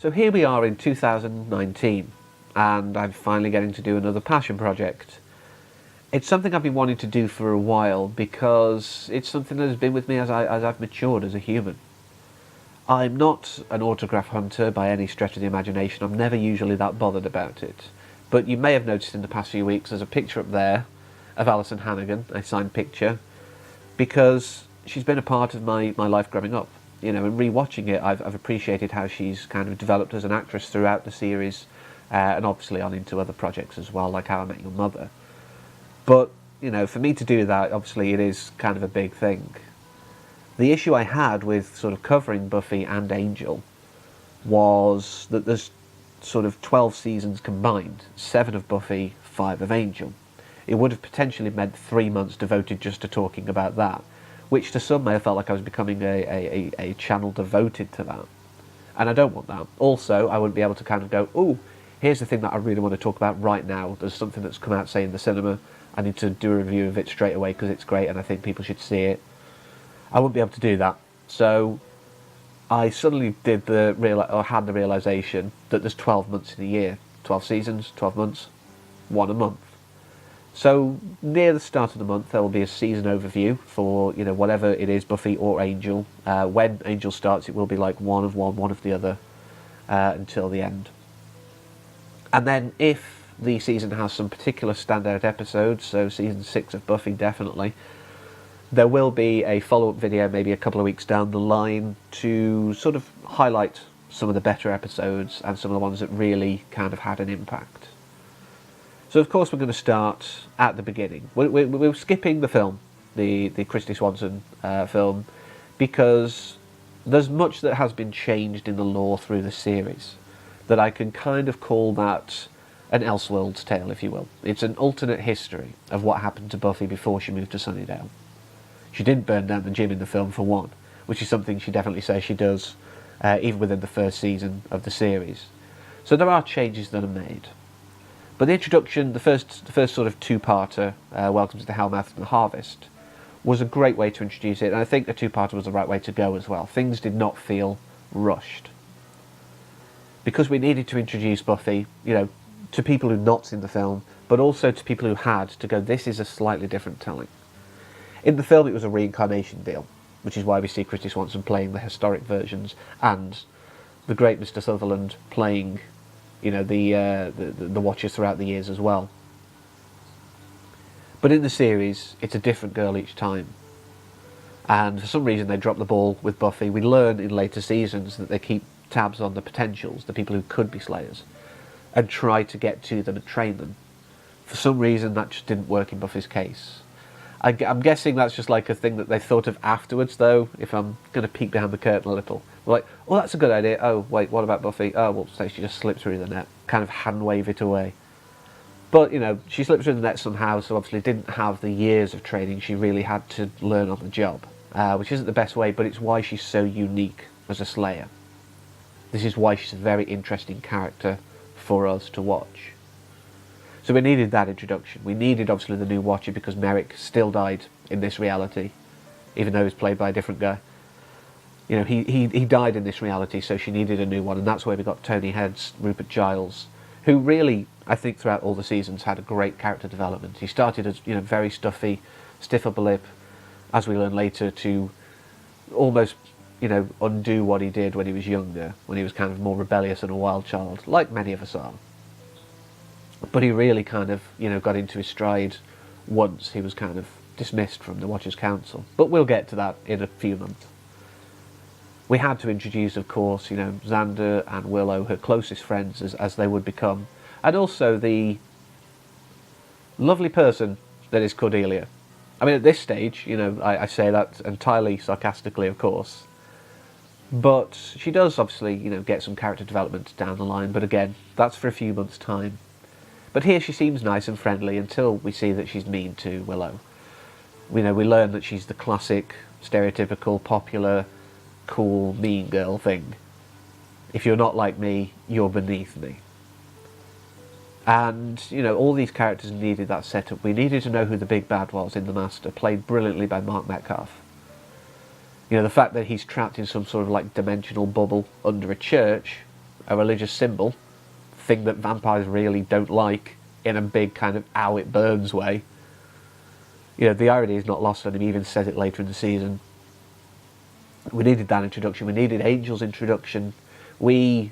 So here we are in 2019, and I'm finally getting to do another passion project. It's something I've been wanting to do for a while because it's something that has been with me as I've matured as a human. I'm not an autograph hunter by any stretch of the imagination. I'm never usually that bothered about it. But you may have noticed in the past few weeks there's a picture up there of Alison Hannigan, a signed picture, because she's been a part of my life growing up. You know, and rewatching it, I've appreciated how she's kind of developed as an actress throughout the series, and obviously on into other projects as well, like How I Met Your Mother. But, you know, for me to do that, obviously it is kind of a big thing. The issue I had with sort of covering Buffy and Angel was that there's sort of 12 seasons combined, 7 of Buffy, 5 of Angel. It would have potentially meant 3 months devoted just to talking about that, which to some may have felt like I was becoming a channel devoted to that. And I don't want that. Also, I wouldn't be able to kind of go, oh, here's the thing that I really want to talk about right now. There's something that's come out, say, in the cinema. I need to do a review of it straight away because it's great and I think people should see it. I wouldn't be able to do that. So I suddenly had the realisation that there's 12 months in a year. 12 seasons, 12 months, 1 a month. So near the start of the month there will be a season overview for, you know, whatever it is, Buffy or Angel. When Angel starts it will be like one of one, one of the other, until the end. And then if the season has some particular standout episodes, so season 6 of Buffy definitely, there will be a follow-up video maybe a couple of weeks down the line to sort of highlight some of the better episodes and some of the ones that really kind of had an impact. So of course we're going to start at the beginning. We're skipping the film, the Christy Swanson film, because there's much that has been changed in the lore through the series that I can kind of call that an Elseworlds tale, if you will. It's an alternate history of what happened to Buffy before she moved to Sunnydale. She didn't burn down the gym in the film for one, which is something she definitely says she does, even within the first season of the series. So there are changes that are made. But the introduction, the first sort of two-parter, Welcome to the Hellmouth and the Harvest, was a great way to introduce it, and I think a two-parter was the right way to go as well. Things did not feel rushed. Because we needed to introduce Buffy, you know, to people who'd not seen the film, but also to people who had, to go, this is a slightly different telling. In the film it was a reincarnation deal, which is why we see Christy Swanson playing the historic versions, and the great Mr. Sutherland playing, you know, the Watchers throughout the years as well. But in the series, it's a different girl each time. And for some reason they drop the ball with Buffy. We learn in later seasons that they keep tabs on the potentials, the people who could be Slayers, and try to get to them and train them. For some reason that just didn't work in Buffy's case. I'm guessing that's just like a thing that they thought of afterwards, though, if I'm going to peek behind the curtain a little. Like, oh, that's a good idea. Oh, wait, what about Buffy? Oh, well, say she just slipped through the net. Kind of hand wave it away. But, you know, she slipped through the net somehow, so obviously didn't have the years of training she really had to learn on the job. Which isn't the best way, but it's why she's so unique as a Slayer. This is why she's a very interesting character for us to watch. So we needed that introduction. We needed, obviously, the new Watcher because Merrick still died in this reality, even though he was played by a different guy. You know, he died in this reality, so she needed a new one, and that's where we got Tony Head's Rupert Giles, who really, I think, throughout all the seasons had a great character development. He started as, you know, very stuffy, stiff upper lip, as we learn later, to almost, you know, undo what he did when he was younger, when he was kind of more rebellious and a wild child, like many of us are. But he really kind of, you know, got into his stride once he was kind of dismissed from the Watchers' Council. But we'll get to that in a few months. We had to introduce, of course, you know, Xander and Willow, her closest friends as they would become, and also the lovely person that is Cordelia. I mean, at this stage, you know, I say that entirely sarcastically, of course, but she does obviously, you know, get some character development down the line, but again, that's for a few months' time. But here she seems nice and friendly until we see that she's mean to Willow. You know, we learn that she's the classic, stereotypical, popular, cool, mean girl thing. If you're not like me, you're beneath me. And, you know, all these characters needed that setup. We needed to know who the big bad was in The Master, played brilliantly by Mark Metcalf. You know, the fact that he's trapped in some sort of, like, dimensional bubble under a church, a religious symbol, thing that vampires really don't like, in a big kind of ow it burns way. The irony is not lost on him. He even says it later in the season. We needed that introduction. We needed Angel's introduction. We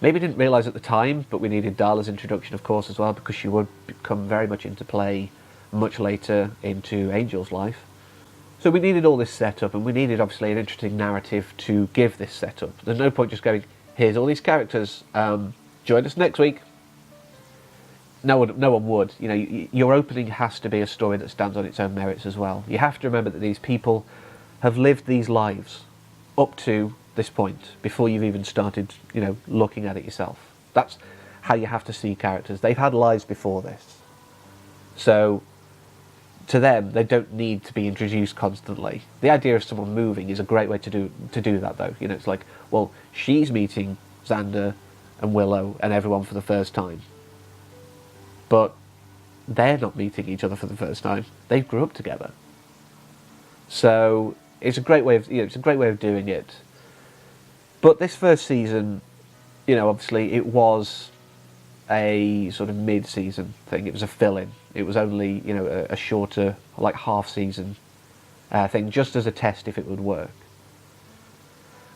maybe didn't realise at the time, but we needed Darla's introduction, of course, as well, because she would come very much into play much later into Angel's life. So we needed all this setup, and we needed, obviously, an interesting narrative to give this setup. There's no point just going, here's all these characters, join us next week. No one would. Your opening has to be a story that stands on its own merits as well. You have to remember that these people have lived these lives up to this point before you've even started, looking at it yourself. That's how you have to see characters. They've had lives before this. So, to them, they don't need to be introduced constantly. The idea of someone moving is a great way to do that, though. It's like, well, she's meeting Xander and Willow and everyone for the first time. But they're not meeting each other for the first time. They grew up together. So it's a great way of doing it. But this first season, obviously it was a sort of mid-season thing. It was a fill-in. It was only, a shorter, like half-season thing, just as a test if it would work.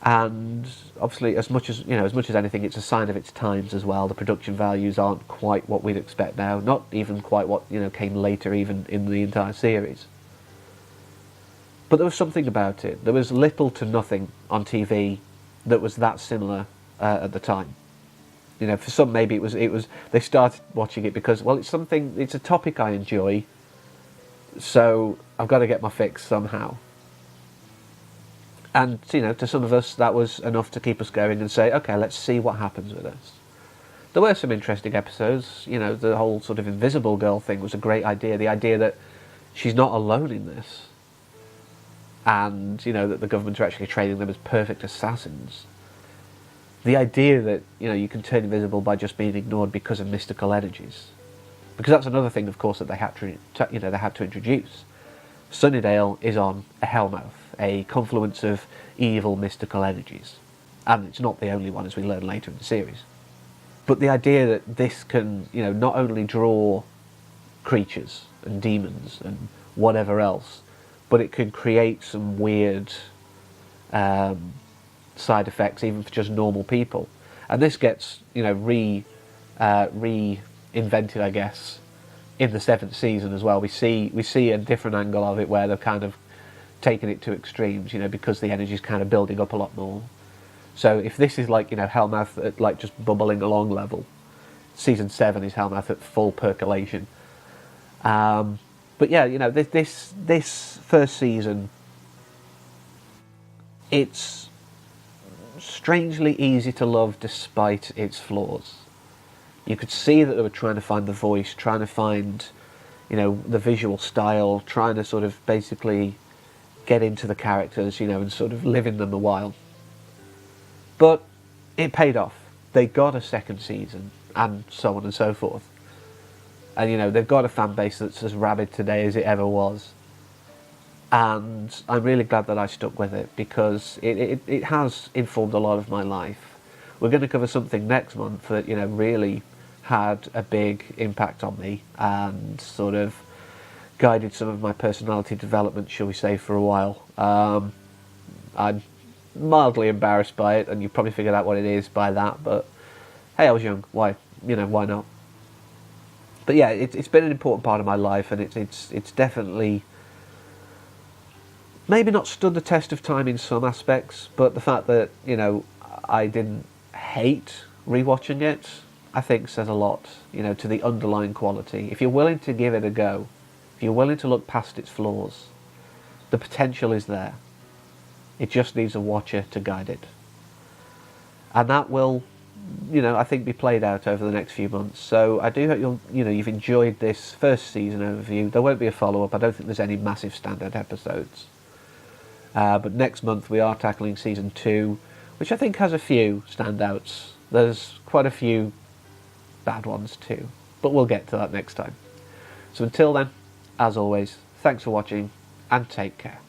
And obviously, as much as anything, it's a sign of its times as well. The production values aren't quite what we'd expect now. Not even quite what came later, even in the entire series. But there was something about it. There was little to nothing on TV that was that similar at the time. For some, maybe it was. They started watching it because, well, it's a topic I enjoy. So I've got to get my fix somehow. And, to some of us, that was enough to keep us going and say, okay, let's see what happens with this. There were some interesting episodes. The whole sort of Invisible Girl thing was a great idea. The idea that she's not alone in this. And, that the government are actually training them as perfect assassins. The idea that, you can turn invisible by just being ignored because of mystical energies. Because that's another thing, of course, that they had to introduce. Sunnydale is on a hellmouth, a confluence of evil mystical energies. And it's not the only one, as we learn later in the series. But the idea that this can, not only draw creatures and demons and whatever else, but it could create some weird side effects even for just normal people. And this gets, reinvented, I guess, in the 7th season as well. We see a different angle of it where they've kind of taken it to extremes, because the energy's kind of building up a lot more. So if this is like, Hellmouth at like just bubbling along level, season 7 is Hellmouth at full percolation. But yeah, this first season, it's strangely easy to love despite its flaws. You could see that they were trying to find the voice, trying to find, the visual style, trying to sort of basically get into the characters, and sort of live in them a while. But it paid off. They got a second season, and so on and so forth. And, they've got a fan base that's as rabid today as it ever was. And I'm really glad that I stuck with it, because it has informed a lot of my life. We're going to cover something next month that, really had a big impact on me and sort of guided some of my personality development, shall we say, for a while. I'm mildly embarrassed by it, and you probably figured out what it is by that, but hey, I was young. Why not? But yeah, it's been an important part of my life, and it's definitely maybe not stood the test of time in some aspects, but the fact that, I didn't hate rewatching it, I think says a lot, to the underlying quality. If you're willing to give it a go, if you're willing to look past its flaws, the potential is there. It just needs a watcher to guide it. And that will, I think be played out over the next few months. So I do hope you've enjoyed this first season overview. There won't be a follow-up. I don't think there's any massive standout episodes. But next month we are tackling season 2, which I think has a few standouts. There's quite a few bad ones too, but we'll get to that next time. So until then, as always, thanks for watching and take care.